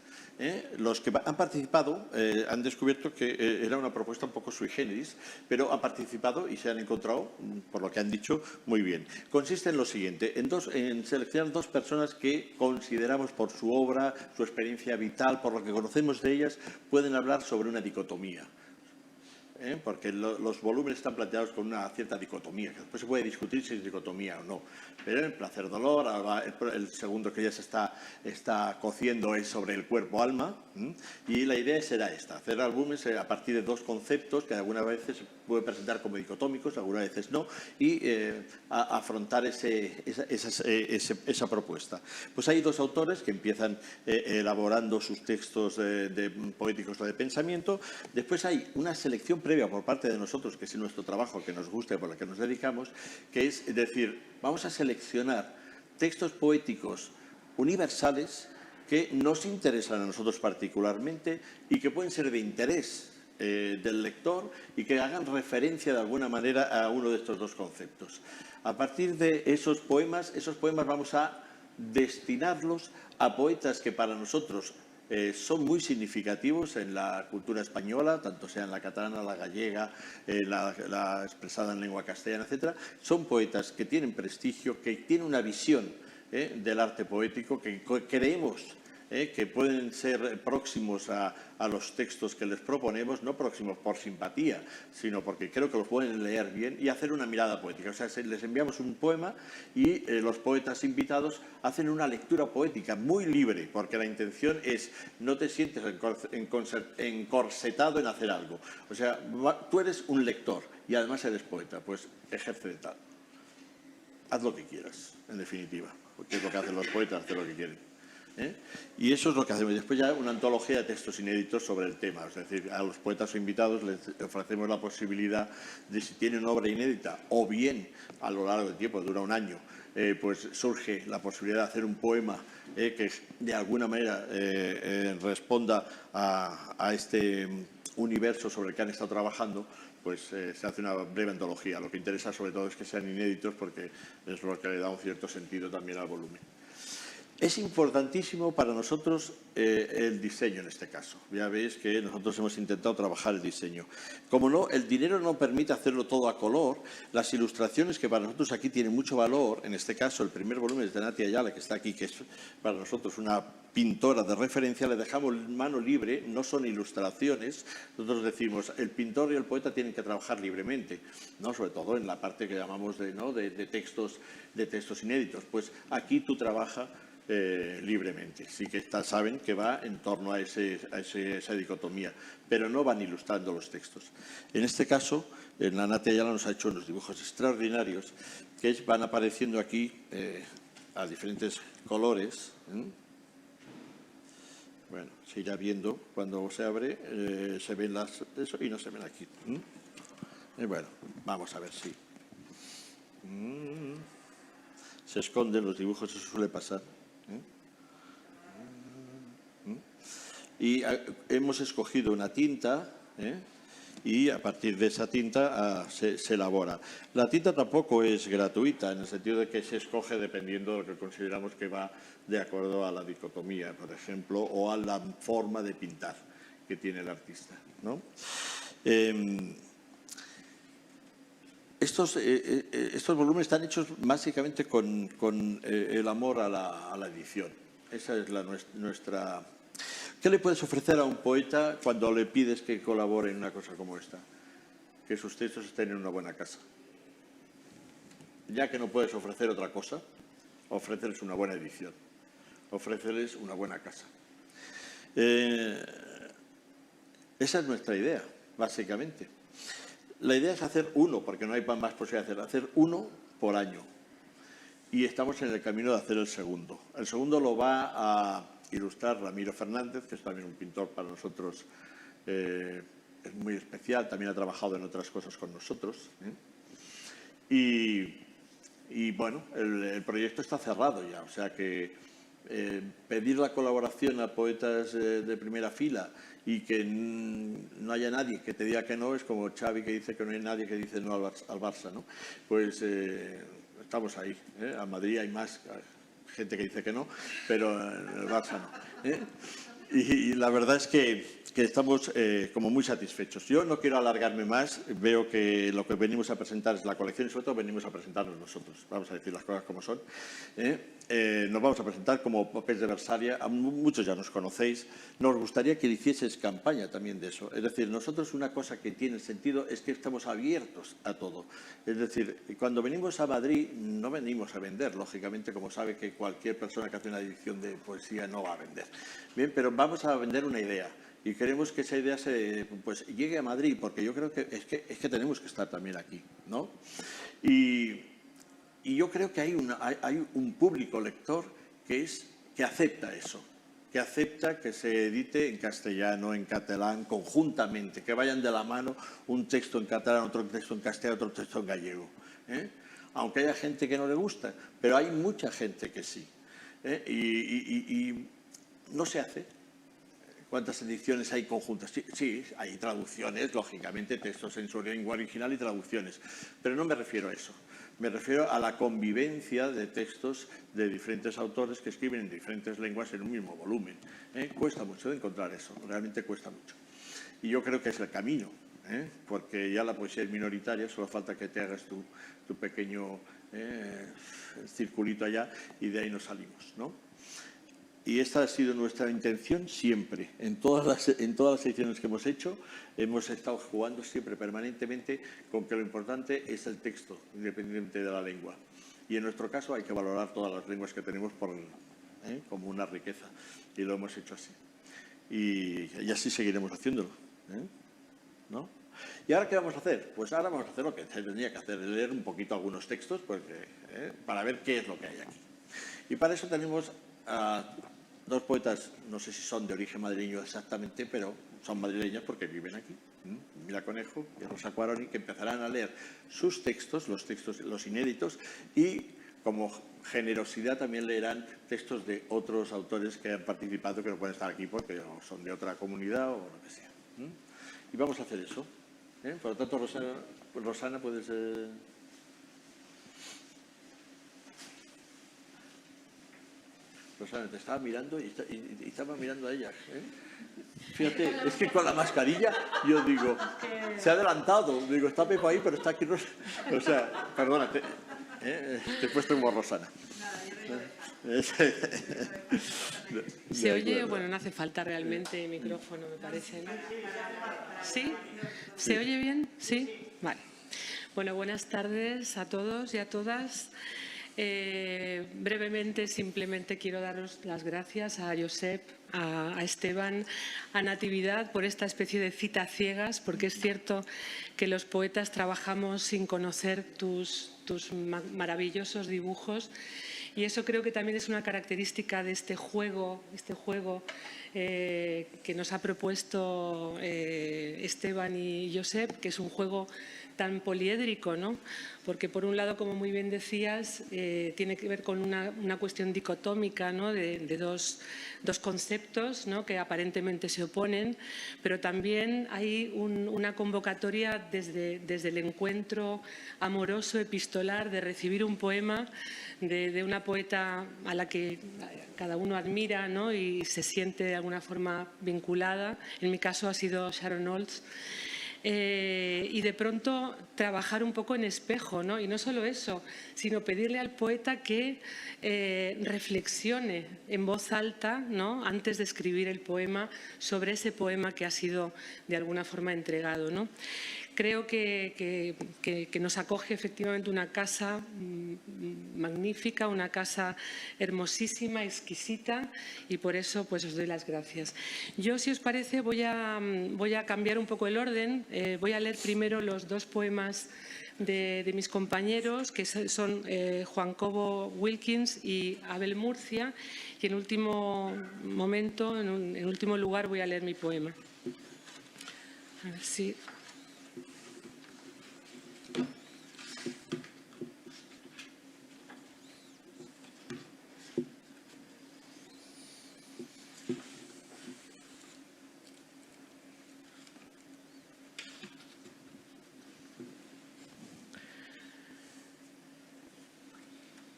Los que han participado han descubierto que era una propuesta un poco sui generis, pero han participado y se han encontrado, por lo que han dicho, muy bien. Consiste en lo siguiente, en seleccionar 2 personas que consideramos por su obra, su experiencia vital, por lo que conocemos de ellas, pueden hablar sobre una dicotomía. Porque los volúmenes están planteados con una cierta dicotomía, que después se puede discutir si es dicotomía o no. Pero el placer-dolor, el segundo que ya se está cociendo es sobre el cuerpo-alma, y la idea será esta, hacer álbumes a partir de 2 conceptos que algunas veces se puede presentar como dicotómicos, algunas veces no, y afrontar esa propuesta. Pues hay 2 autores que empiezan elaborando sus textos poéticos o de pensamiento. Después hay una selección previa por parte de nosotros, que es nuestro trabajo, que nos gusta y por el que nos dedicamos, que es decir, vamos a seleccionar textos poéticos universales que nos interesan a nosotros particularmente y que pueden ser de interés del lector y que hagan referencia de alguna manera a uno de estos 2 conceptos. A partir de esos poemas vamos a destinarlos a poetas que para nosotros son muy significativos en la cultura española, tanto sea en la catalana, la gallega, la expresada en lengua castellana, etc. Son poetas que tienen prestigio, que tienen una visión del arte poético, que creemos que pueden ser próximos a los textos que les proponemos, no próximos por simpatía, sino porque creo que los pueden leer bien y hacer una mirada poética. O sea, les enviamos un poema y los poetas invitados hacen una lectura poética muy libre, porque la intención es no te sientes encorsetado en hacer algo. O sea, tú eres un lector y además eres poeta, pues ejerce de tal. Haz lo que quieras, en definitiva, porque es lo que hacen los poetas, hacer lo que quieren. Y eso es lo que hacemos. Después ya una antología de textos inéditos sobre el tema. Es decir, a los poetas o invitados les ofrecemos la posibilidad de, si tienen obra inédita o bien a lo largo del tiempo, dura un año, pues surge la posibilidad de hacer un poema que de alguna manera responda a este universo sobre el que han estado trabajando, pues se hace una breve antología. Lo que interesa sobre todo es que sean inéditos porque es lo que le da un cierto sentido también al volumen. Es importantísimo para nosotros el diseño en este caso. Ya veis que nosotros hemos intentado trabajar el diseño. Como no, el dinero no permite hacerlo todo a color. Las ilustraciones, que para nosotros aquí tienen mucho valor, en este caso el primer volumen es de Nati Ayala, que está aquí, que es para nosotros una pintora de referencia, le dejamos mano libre, no son ilustraciones. Nosotros decimos, el pintor y el poeta tienen que trabajar libremente, ¿no? Sobre todo en la parte que llamamos de textos inéditos. Pues aquí tú trabajas libremente. Sí que saben que va en torno a esa dicotomía, pero no van ilustrando los textos. En este caso, la Nati Ayala nos ha hecho unos dibujos extraordinarios que van apareciendo aquí a diferentes colores. Bueno, se irá viendo cuando se abre, se ven eso y no se ven aquí. Bueno, vamos a ver si se esconden los dibujos, eso suele pasar. Y hemos escogido una tinta y a partir de esa tinta se elabora. La tinta tampoco es gratuita, en el sentido de que se escoge dependiendo de lo que consideramos que va de acuerdo a la dicotomía, por ejemplo, o a la forma de pintar que tiene el artista, ¿no? Estos volúmenes están hechos básicamente con el amor a la edición. Esa es nuestra... ¿Qué le puedes ofrecer a un poeta cuando le pides que colabore en una cosa como esta? Que sus textos estén en una buena casa. Ya que no puedes ofrecer otra cosa, ofréceles una buena edición, ofréceles una buena casa. Esa es nuestra idea, básicamente. La idea es hacer uno, porque no hay más posibilidad de hacer uno por año. Y estamos en el camino de hacer el segundo. El segundo lo va a ilustrar Ramiro Fernández, que es también un pintor para nosotros, es muy especial, también ha trabajado en otras cosas con nosotros. Y bueno, el proyecto está cerrado ya, o sea que pedir la colaboración a poetas de primera fila y que no haya nadie que te diga que no, es como Xavi que dice que no hay nadie que dice no al Barça, ¿no? Pues estamos ahí, a Madrid hay más gente que dice que no, pero en el Barça no. Y la verdad es que estamos como muy satisfechos. Yo no quiero alargarme más, veo que lo que venimos a presentar es la colección y sobre todo venimos a presentarnos nosotros, vamos a decir las cosas como son. Nos vamos a presentar como Papers de Versalia, muchos ya nos conocéis, nos gustaría que hicieseis campaña también de eso. Es decir, nosotros una cosa que tiene sentido es que estamos abiertos a todo. Es decir, cuando venimos a Madrid no venimos a vender, lógicamente, como sabe que cualquier persona que hace una edición de poesía no va a vender. Bien, pero vamos a vender una idea. Y queremos que esa idea llegue a Madrid, porque yo creo que es que tenemos que estar también aquí, ¿no? Y yo creo que hay un público lector que acepta eso, que acepta que se edite en castellano, en catalán, conjuntamente, que vayan de la mano un texto en catalán, otro texto en castellano, otro texto en gallego. Aunque haya gente que no le gusta, pero hay mucha gente que sí. Y no se hace. ¿Cuántas ediciones hay conjuntas? Sí, hay traducciones, lógicamente, textos en su lengua original y traducciones. Pero no me refiero a eso. Me refiero a la convivencia de textos de diferentes autores que escriben en diferentes lenguas en un mismo volumen. Cuesta mucho de encontrar eso, realmente cuesta mucho. Y yo creo que es el camino, porque ya la poesía es minoritaria, solo falta que te hagas tu pequeño circulito allá y de ahí nos salimos, ¿no? Y esta ha sido nuestra intención siempre. En todas las ediciones que hemos hecho, hemos estado jugando siempre permanentemente con que lo importante es el texto, independientemente de la lengua. Y en nuestro caso hay que valorar todas las lenguas que tenemos como una riqueza. Y lo hemos hecho así. Y así seguiremos haciéndolo. ¿No? ¿Y ahora qué vamos a hacer? Pues ahora vamos a hacer lo que se tendría que hacer, leer un poquito algunos textos para ver qué es lo que hay aquí. Y para eso tenemos a dos poetas, no sé si son de origen madrileño exactamente, pero son madrileños porque viven aquí. Mira Conejo y Rosa Cuaroni, que empezarán a leer sus textos, los inéditos, y como generosidad también leerán textos de otros autores que han participado, que no pueden estar aquí porque son de otra comunidad o lo que sea. Y vamos a hacer eso. Por lo tanto, Rosana, puedes... Rosana, te estaba mirando y estaba mirando a ella. Fíjate, es que con la mascarilla yo digo, se ha adelantado. Digo, está Pepa ahí, pero está aquí Rosana. O sea, perdona, te he puesto como Rosana. ¿Se oye? Bueno, no hace falta realmente micrófono, me parece, ¿no? ¿Sí? ¿Se oye bien? ¿Sí? Vale. Bueno, buenas tardes a todos y a todas. Brevemente, simplemente quiero daros las gracias a Josep, a Esteban, a Natividad por esta especie de cita ciegas, porque es cierto que los poetas trabajamos sin conocer tus maravillosos dibujos, y eso creo que también es una característica de este juego que nos ha propuesto Esteban y Josep, que es un juego tan poliédrico, ¿no? Porque por un lado, como muy bien decías, tiene que ver con una cuestión dicotómica, ¿no? de dos conceptos, ¿no? que aparentemente se oponen, pero también hay una convocatoria desde el encuentro amoroso, epistolar, de recibir un poema de una poeta a la que cada uno admira, ¿no? y se siente de alguna forma vinculada. En mi caso ha sido Sharon Olds. y de pronto trabajar un poco en espejo, ¿no? Y no solo eso, sino pedirle al poeta que reflexione en voz alta, ¿no?, antes de escribir el poema, sobre ese poema que ha sido de alguna forma entregado, ¿no? Creo que nos acoge efectivamente una casa magnífica, una casa hermosísima, exquisita, y por eso pues os doy las gracias. Yo, si os parece, voy a cambiar un poco el orden. Voy a leer primero los dos poemas de mis compañeros, que son Juan Cobo Wilkins y Abel Murcia, y en último momento, en último lugar, voy a leer mi poema. A ver si...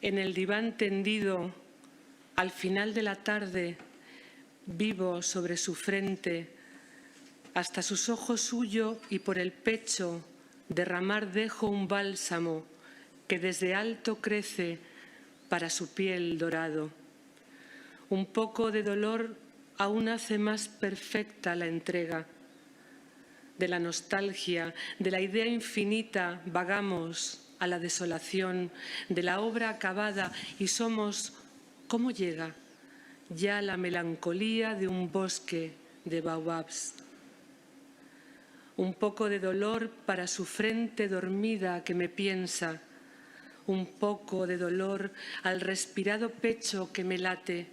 En el diván tendido, al final de la tarde, vivo sobre su frente, hasta sus ojos suyo y por el pecho derramar dejo un bálsamo que desde alto crece para su piel dorado. Un poco de dolor aún hace más perfecta la entrega. De la nostalgia, de la idea infinita, vagamos a la desolación de la obra acabada y somos, ¿cómo llega? Ya la melancolía de un bosque de baobabs. Un poco de dolor para su frente dormida que me piensa, un poco de dolor al respirado pecho que me late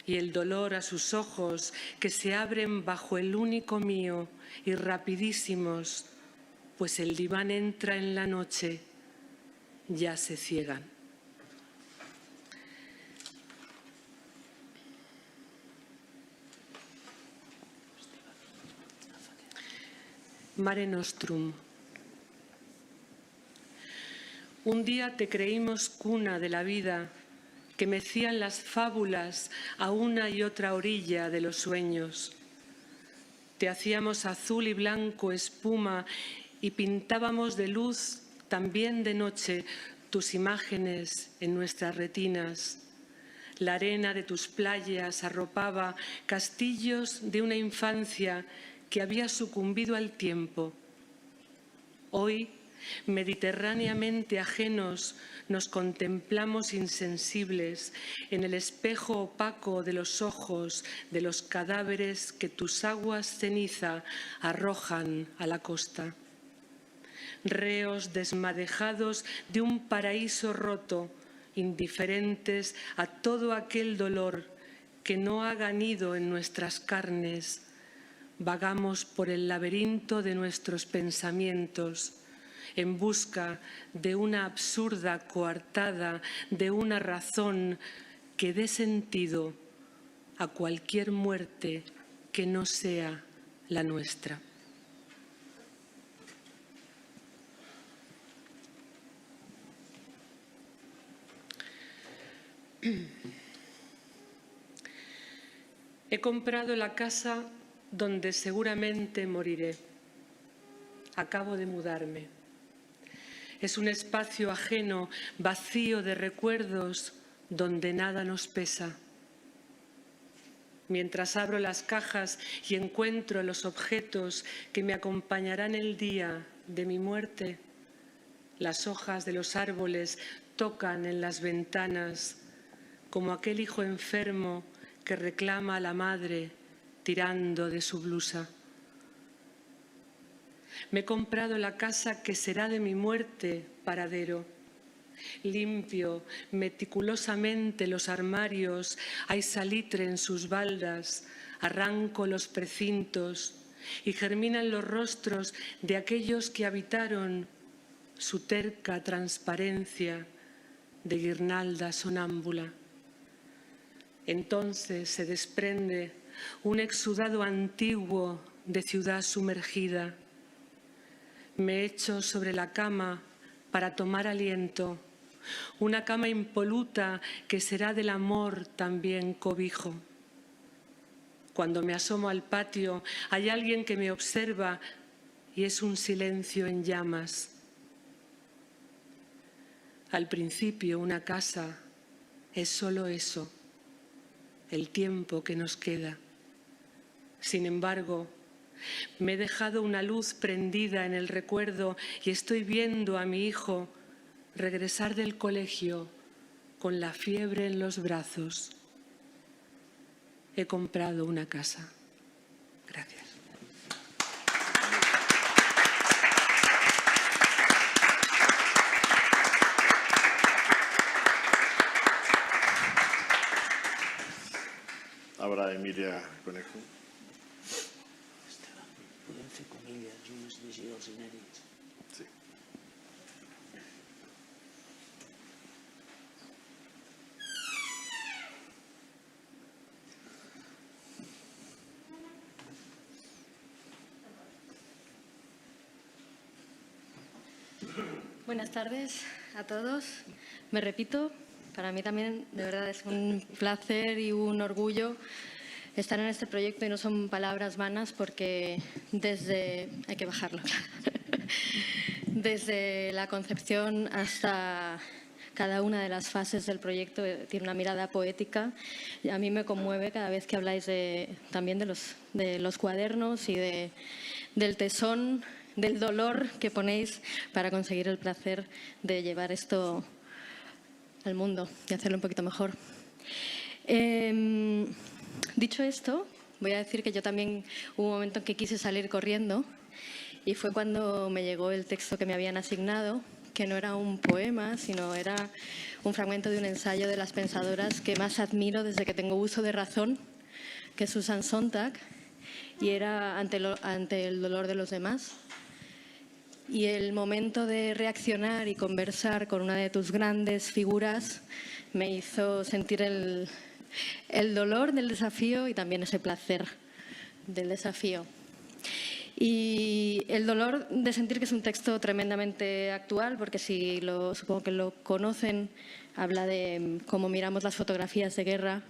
y el dolor a sus ojos que se abren bajo el único mío y rapidísimos, pues el diván entra en la noche, ya se ciegan. Mare Nostrum. Un día te creímos cuna de la vida, que mecían las fábulas a una y otra orilla de los sueños. Te hacíamos azul y blanco espuma y pintábamos de luz, también de noche, tus imágenes en nuestras retinas. La arena de tus playas arropaba castillos de una infancia que había sucumbido al tiempo. Hoy, mediterráneamente ajenos, nos contemplamos insensibles en el espejo opaco de los ojos de los cadáveres que tus aguas ceniza arrojan a la costa. Reos desmadejados de un paraíso roto, indiferentes a todo aquel dolor que no haga nido en nuestras carnes, vagamos por el laberinto de nuestros pensamientos en busca de una absurda coartada, de una razón que dé sentido a cualquier muerte que no sea la nuestra. He comprado la casa donde seguramente moriré. Acabo de mudarme. Es un espacio ajeno, vacío de recuerdos, donde nada nos pesa. Mientras abro las cajas y encuentro los objetos que me acompañarán el día de mi muerte, las hojas de los árboles tocan en las ventanas como aquel hijo enfermo que reclama a la madre tirando de su blusa. Me he comprado la casa que será de mi muerte paradero. Limpio meticulosamente los armarios, hay salitre en sus baldas, arranco los precintos y germinan los rostros de aquellos que habitaron su terca transparencia de guirnalda sonámbula. Entonces se desprende un exudado antiguo de ciudad sumergida. Me echo sobre la cama para tomar aliento, una cama impoluta que será del amor también cobijo. Cuando me asomo al patio hay alguien que me observa y es un silencio en llamas. Al principio, una casa es solo eso, el tiempo que nos queda. Sin embargo, me he dejado una luz prendida en el recuerdo y estoy viendo a mi hijo regresar del colegio con la fiebre en los brazos. He comprado una casa. Gracias. Ahora Emilia Conejo. Podem fer com ella, junts llegir els inèdits. Sí. Buenas tardes a todos. Me repito, para mí también de verdad es un placer y un orgullo estar en este proyecto y no son palabras vanas porque hay que bajarlo, desde la concepción hasta cada una de las fases del proyecto tiene una mirada poética. Y a mí me conmueve cada vez que habláis también de los cuadernos y del tesón, del dolor que ponéis para conseguir el placer de llevar esto al mundo y hacerlo un poquito mejor. Dicho esto, voy a decir que yo también hubo un momento en que quise salir corriendo y fue cuando me llegó el texto que me habían asignado, que no era un poema, sino era un fragmento de un ensayo de las pensadoras que más admiro desde que tengo uso de razón, que es Susan Sontag, y era ante el dolor de los demás. Y el momento de reaccionar y conversar con una de tus grandes figuras me hizo sentir el dolor del desafío y también ese placer del desafío. Y el dolor de sentir que es un texto tremendamente actual, porque supongo que lo conocen, habla de cómo miramos las fotografías de guerra.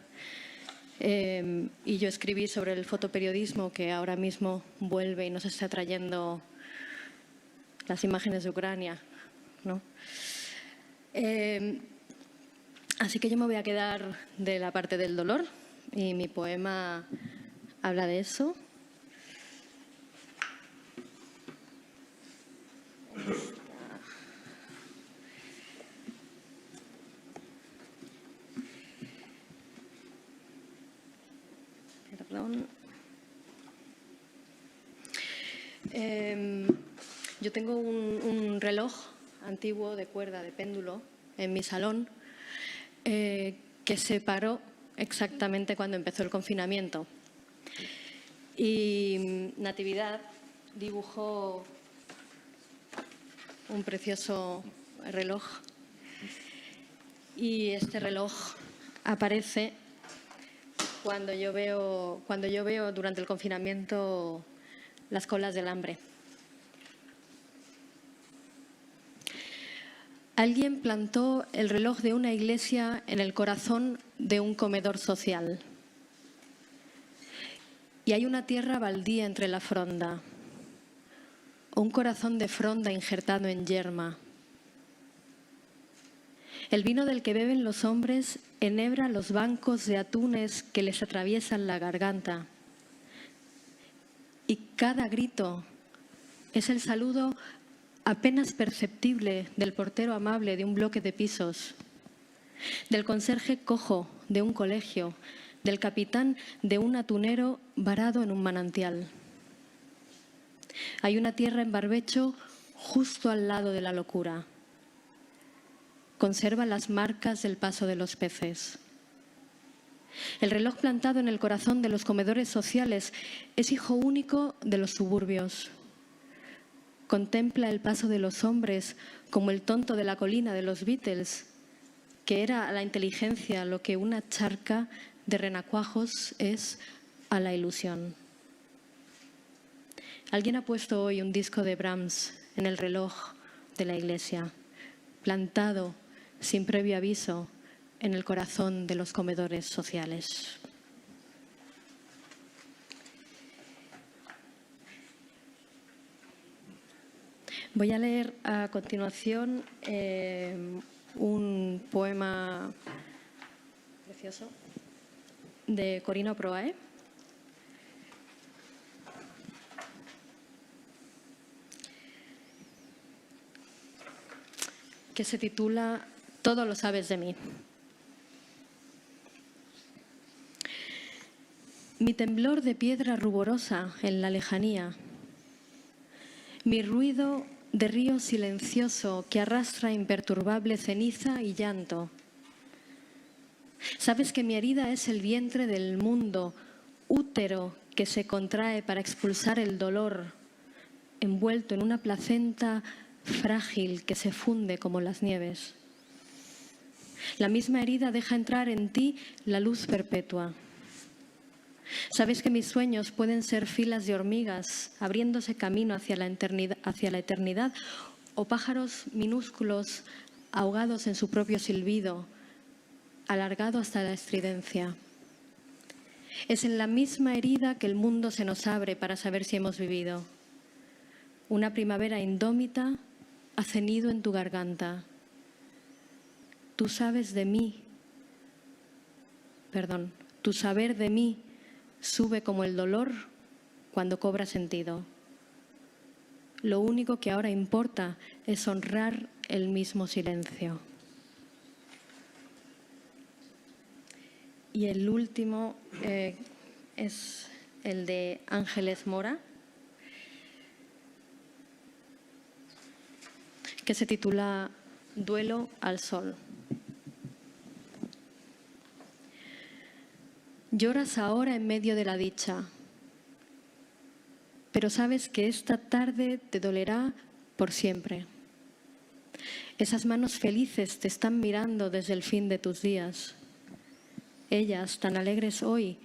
Y yo escribí sobre el fotoperiodismo que ahora mismo vuelve y nos está trayendo las imágenes de Ucrania, ¿no? Así que yo me voy a quedar de la parte del dolor y mi poema habla de eso. Perdón. Yo tengo un reloj antiguo de cuerda, de péndulo, en mi salón, que se paró exactamente cuando empezó el confinamiento. Y Natividad dibujó un precioso reloj. Y este reloj aparece cuando yo veo durante el confinamiento las colas del hambre. Alguien plantó el reloj de una iglesia en el corazón de un comedor social. Y hay una tierra baldía entre la fronda, un corazón de fronda injertado en yerma. El vino del que beben los hombres enhebra los bancos de atunes que les atraviesan la garganta. Y cada grito es el saludo apenas perceptible del portero amable de un bloque de pisos, del conserje cojo de un colegio, del capitán de un atunero varado en un manantial. Hay una tierra en barbecho justo al lado de la locura. Conserva las marcas del paso de los peces. El reloj plantado en el corazón de los comedores sociales es hijo único de los suburbios. Contempla el paso de los hombres como el tonto de la colina de los Beatles, que era a la inteligencia lo que una charca de renacuajos es a la ilusión. Alguien ha puesto hoy un disco de Brahms en el reloj de la iglesia, plantado sin previo aviso en el corazón de los comedores sociales. Voy a leer a continuación un poema precioso de Corino Proae. Que se titula Todo lo sabes de mí. Mi temblor de piedra ruborosa en la lejanía, mi ruido de río silencioso que arrastra imperturbable ceniza y llanto. Sabes que mi herida es el vientre del mundo, útero que se contrae para expulsar el dolor, envuelto en una placenta frágil que se funde como las nieves. La misma herida deja entrar en ti la luz perpetua. Sabes que mis sueños pueden ser filas de hormigas abriéndose camino hacia la eternidad o pájaros minúsculos ahogados en su propio silbido, alargado hasta la estridencia. Es en la misma herida que el mundo se nos abre para saber si hemos vivido. Una primavera indómita ha cenido en tu garganta. Tú sabes de mí, tu saber de mí sube como el dolor cuando cobra sentido. Lo único que ahora importa es honrar el mismo silencio. Y el último es el de Ángeles Mora, que se titula Duelo al sol. Lloras ahora en medio de la dicha, pero sabes que esta tarde te dolerá por siempre. Esas manos felices te están mirando desde el fin de tus días. Ellas, tan alegres hoy,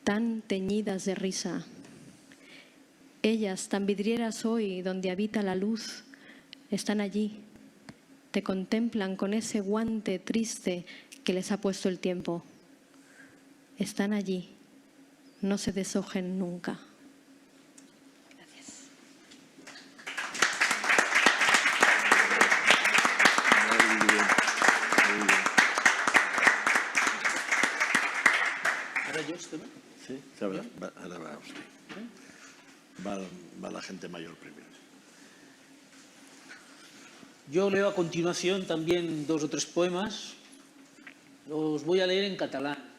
tan teñidas de risa. Ellas, tan vidrieras hoy, donde habita la luz, están allí. Te contemplan con ese guante triste que les ha puesto el tiempo. Están allí, no se deshojen nunca. Gracias. Muy bien, muy bien. ¿Ahora yo este, no? Sí, ahora va usted. Va la gente mayor primero. Yo leo a continuación también 2 o 3 poemas. Los voy a leer en catalán.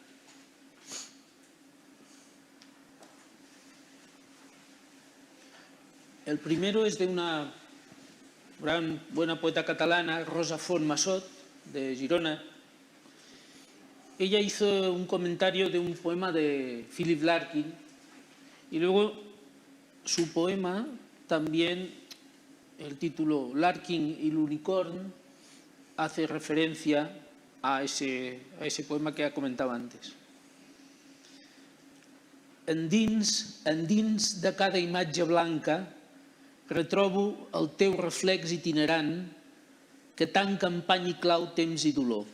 El primero es de una buena poeta catalana, Rosa Font Massot, de Girona. Ella hizo un comentario de un poema de Philip Larkin y luego su poema también, el título Larkin y l'unicorn, hace referencia a ese poema que comentaba antes. Endins de cada imatge blanca retrobo el teu reflex itinerant que tanca amb pany i clau temps i dolor.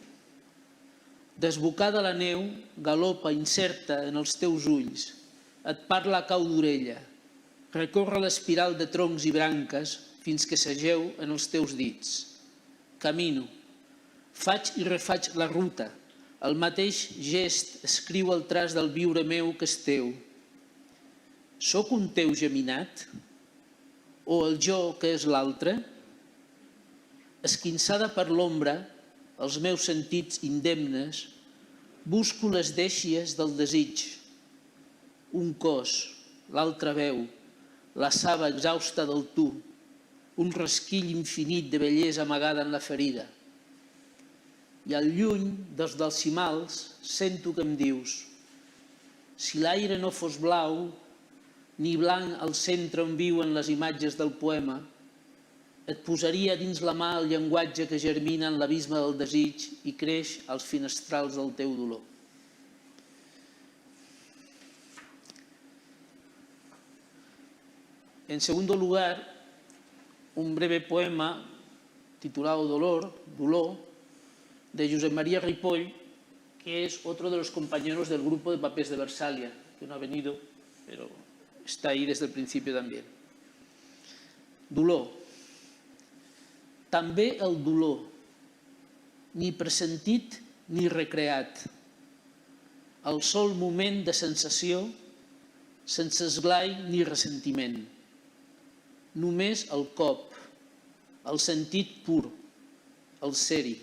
Desbocada la neu, galopa incerta en els teus ulls, et parla a cau d'orella, recorre l'espiral de troncs i branques fins que s'ageu en els teus dits. Camino, faig i refaig la ruta, el mateix gest escriu el traç del viure meu que és teu. Soc un teu geminat? O el jo que és l'altre? Esquinçada per l'ombra, els meus sentits indemnes, busco les dèixies del desig. Un cos, l'altra veu, la saba exhausta del tu, un resquill infinit de bellesa amagada en la ferida. I al lluny dels cimals sento que em dius: si l'aire no fos blau, ni blanc al centre on viuen les imatges del poema, et posaria dins la mà el llenguatge que germina en l'abisme del desig i creix als finestrals del teu dolor. En segundo lugar, un breve poema titulado Dolor, de Josep María Ripoll, que es otro de los compañeros del grupo de Papers de Versalia, que no ha venido, pero está ahí desde el principio también. Dolor. també el dolor, ni pressentit ni recreat. El sol moment de sensació, sense esglai ni ressentiment. Només el cop, el sentit pur, el ser-hi.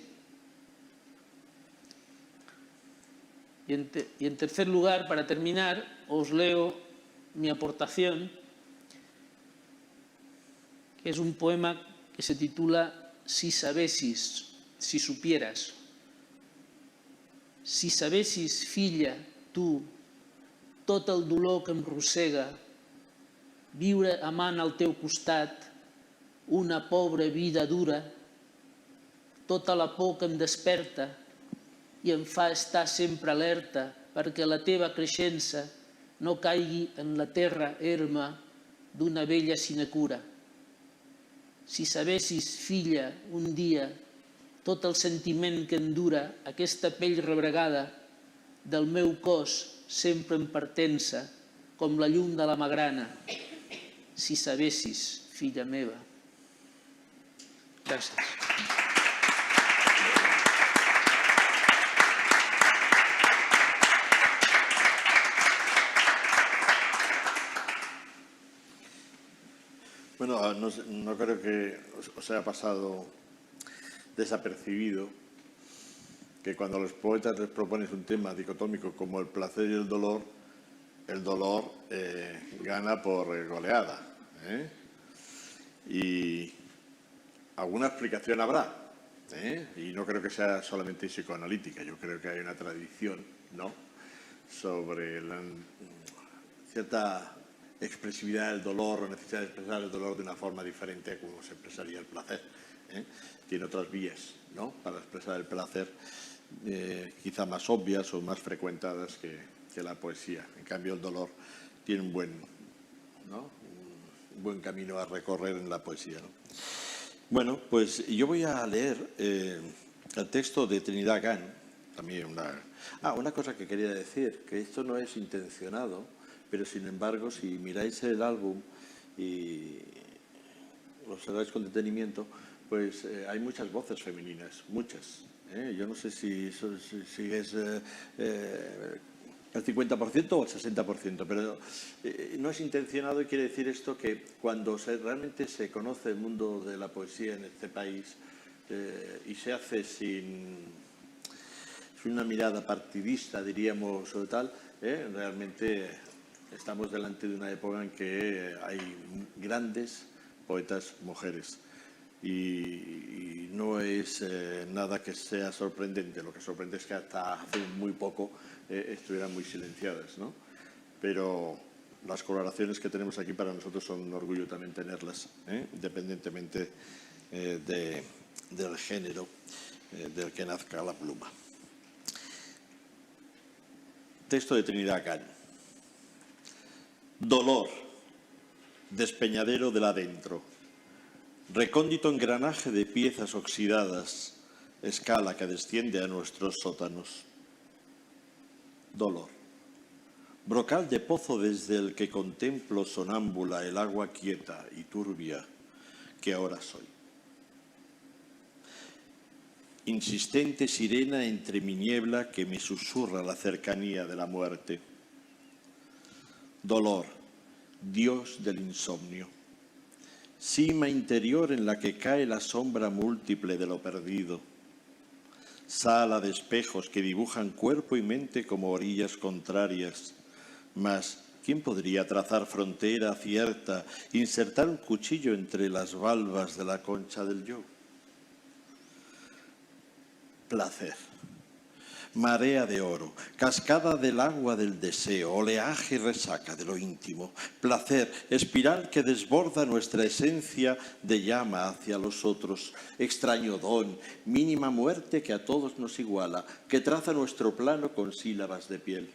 Y en tercer lugar, para terminar, os leo mi aportación, que es un poema que se titula Si sabessis, si supieras. Si sabessis, filla, tu, tot el dolor que em rosega, viure amant al teu costat una pobra vida dura, tota la por que em desperta i em fa estar sempre alerta perquè la teva creixença no caigui en la terra erma d'una vella sinecura. Si sabessis, filla, un dia, tot el sentiment que endura aquesta pell rebregada del meu cos sempre en partença, com la llum de la magrana. Si sabessis, filla meva. Gràcies. Bueno, no creo que os haya pasado desapercibido que cuando a los poetas les propones un tema dicotómico como el placer y el dolor gana por goleada. Y alguna explicación habrá. Y no creo que sea solamente psicoanalítica. Yo creo que hay una tradición, ¿no?, sobre la cierta expresividad del dolor o necesidad de expresar el dolor de una forma diferente a como se expresaría el placer. Tiene otras vías, ¿no?, para expresar el placer, quizá más obvias o más frecuentadas que la poesía. En cambio, el dolor tiene un buen camino a recorrer en la poesía, ¿no? Bueno, pues yo voy a leer el texto de Trinidad Gan. También una cosa que quería decir, que esto no es intencionado, pero sin embargo, si miráis el álbum y lo observáis con detenimiento, pues hay muchas voces femeninas, muchas. Yo no sé si es el 50% o el 60%, pero no es intencionado y quiere decir esto que cuando realmente se conoce el mundo de la poesía en este país y se hace sin una mirada partidista, diríamos, o tal, realmente estamos delante de una época en que hay grandes poetas mujeres y no es nada que sea sorprendente. Lo que sorprende es que hasta hace muy poco estuvieran muy silenciadas, ¿no? Pero las coloraciones que tenemos aquí para nosotros son un orgullo también tenerlas, independientemente del género del que nazca la pluma. Texto de Trinidad Gan. Dolor, despeñadero del adentro, recóndito engranaje de piezas oxidadas, escala que desciende a nuestros sótanos. Dolor, brocal de pozo desde el que contemplo sonámbula el agua quieta y turbia que ahora soy. Insistente sirena entre mi niebla que me susurra la cercanía de la muerte. Dolor, dios del insomnio, cima interior en la que cae la sombra múltiple de lo perdido, sala de espejos que dibujan cuerpo y mente como orillas contrarias, mas ¿quién podría trazar frontera cierta, insertar un cuchillo entre las valvas de la concha del yo? Placer. Marea de oro, cascada del agua del deseo, oleaje y resaca de lo íntimo, placer, espiral que desborda nuestra esencia de llama hacia los otros, extraño don, mínima muerte que a todos nos iguala, que traza nuestro plano con sílabas de piel.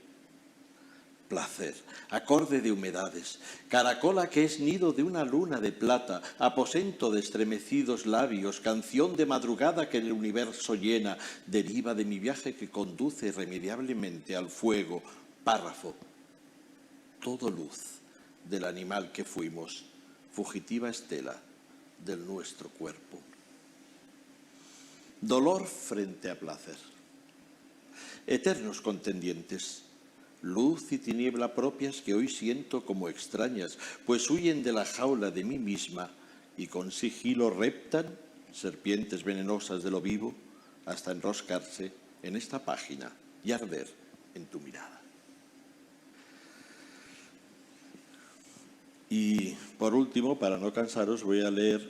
Placer, acorde de humedades, caracola que es nido de una luna de plata, aposento de estremecidos labios, canción de madrugada que el universo llena, deriva de mi viaje que conduce irremediablemente al fuego, párrafo, todo luz del animal que fuimos, fugitiva estela del nuestro cuerpo. dolor frente a placer. Eternos contendientes, luz y tiniebla propias que hoy siento como extrañas, pues huyen de la jaula de mí misma y con sigilo reptan, serpientes venenosas de lo vivo, hasta enroscarse en esta página y arder en tu mirada. Y por último, para no cansaros, voy a leer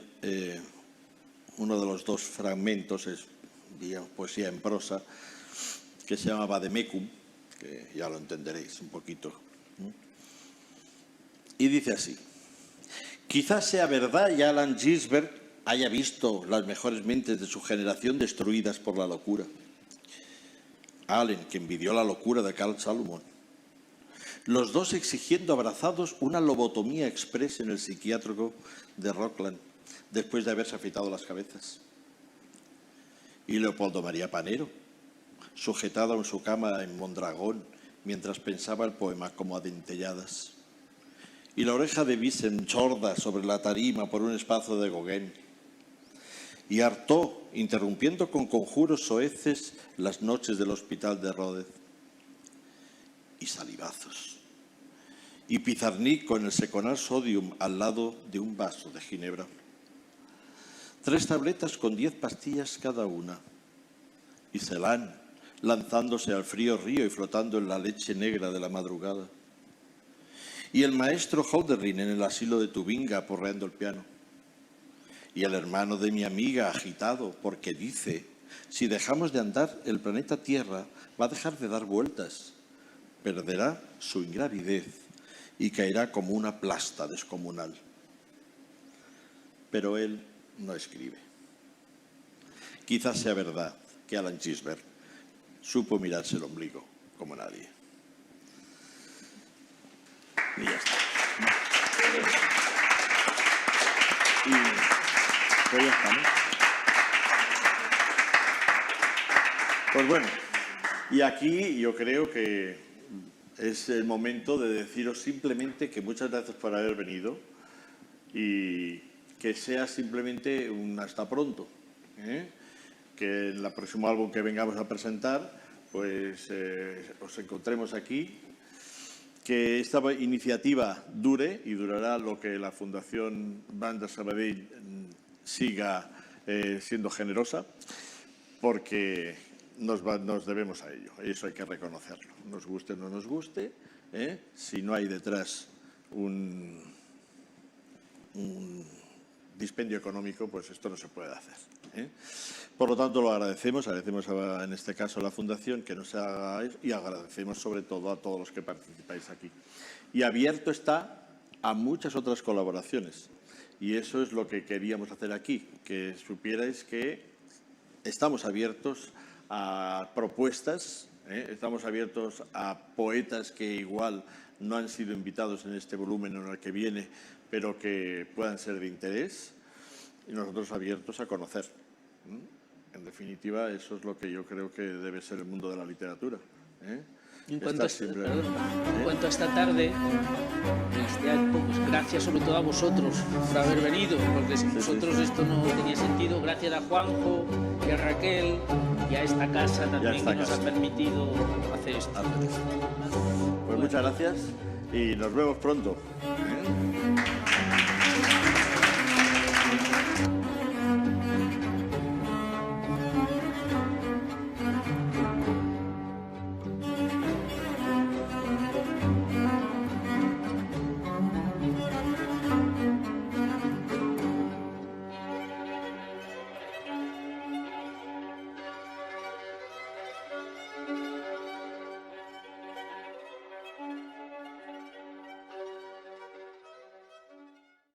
uno de los dos fragmentos, es digamos, poesía en prosa, que se llama Vademecum, que ya lo entenderéis un poquito. Y dice así: quizás sea verdad y Alan Gisbert haya visto las mejores mentes de su generación destruidas por la locura. Allen, que envidió la locura de Carl Salomon. Los dos exigiendo abrazados una lobotomía express en el psiquiátrico de Rockland, después de haberse afeitado las cabezas. Y Leopoldo María Panero, sujetado en su cama en Mondragón, mientras pensaba el poema como adentelladas. Y la oreja de Vicent sorda sobre la tarima por un espacio de Gauguin. Y Artaud, interrumpiendo con conjuros soeces las noches del hospital de Rodez. Y salivazos. Y Pizarnik con el seconal sodium al lado de un vaso de ginebra. 3 tabletas con 10 pastillas cada una. Y Celan, lanzándose al frío río y flotando en la leche negra de la madrugada. Y el maestro Hölderlin en el asilo de Tubinga porreando el piano. Y el hermano de mi amiga agitado porque dice, si dejamos de andar, el planeta Tierra va a dejar de dar vueltas, perderá su ingravidez y caerá como una plasta descomunal. Pero él no escribe. Quizás sea verdad que Alan Gisbert supo mirarse el ombligo como nadie. Y ya está. Pues ya está, ¿no? Pues bueno, y aquí yo creo que es el momento de deciros simplemente que muchas gracias por haber venido y que sea simplemente un hasta pronto, ¿eh? Que en el próximo álbum que vengamos a presentar, pues os encontremos aquí, que esta iniciativa dure y durará lo que la Fundación Banda Sabadell siga siendo generosa, porque nos debemos a ello, eso hay que reconocerlo, nos guste o no nos guste, si no hay detrás un dispendio económico, pues esto no se puede hacer. Por lo tanto, lo agradecemos en este caso a la Fundación que nos haga eso y agradecemos sobre todo a todos los que participáis aquí. Y abierto está a muchas otras colaboraciones y eso es lo que queríamos hacer aquí, que supierais que estamos abiertos a propuestas, estamos abiertos a poetas que igual no han sido invitados en este volumen o en el que viene, pero que puedan ser de interés, y nosotros abiertos a conocer. En definitiva, eso es lo que yo creo que debe ser el mundo de la literatura. En cuanto a esta tarde, pues gracias sobre todo a vosotros por haber venido, porque sin vosotros esto no tenía sentido. Gracias a Juanjo y a Raquel y a esta casa también que nos ha permitido hacer esto. Pues muchas gracias y nos vemos pronto.